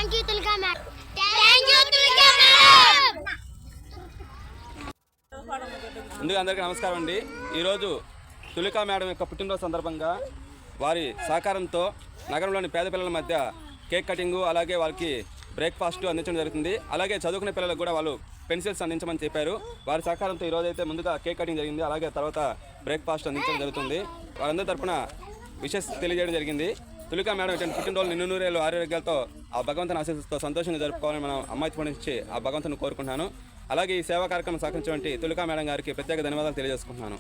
Thank you Tulika madam. Thank you Tulika madam. ముందుగా అందరికీ నమస్కారం అండి. ఈరోజు తులికా మేడం యొక్క పుట్టినరోజు సందర్భంగా వారి సహకారంతో నగరంలోని పేద పిల్లల మధ్య కేక్ కటింగు, అలాగే వాళ్ళకి బ్రేక్ఫాస్ట్ అందించడం జరుగుతుంది. అలాగే చదువుకునే పిల్లలకు కూడా వాళ్ళు పెన్సిల్స్ అందించమని చెప్పారు. వారి సహకారంతో ఈరోజు అయితే ముందుగా కేక్ కటింగ్ జరిగింది, అలాగే తర్వాత బ్రేక్ఫాస్ట్ అందించడం జరుగుతుంది. వారందరి తరపున విషెస్ తెలియజేయడం జరిగింది. తులికా మేడం ఇటువంటి పుట్టినరోజు నిన్ను నూరేళ్ళు ఆరోగ్యాలతో ఆ భగవంతుని ఆశీస్సుతో సంతోషంగా జరుపుకోవాలని మనం అమ్మాయి నుంచి ఆ భగవంతుని కోరుకుంటున్నాను. అలాగే ఈ సేవా కార్యక్రమం సహకరించినటువంటి తులికా మేడం గారికి ప్రత్యేక ధన్యవాదాలు తెలియజేసుకుంటున్నాను.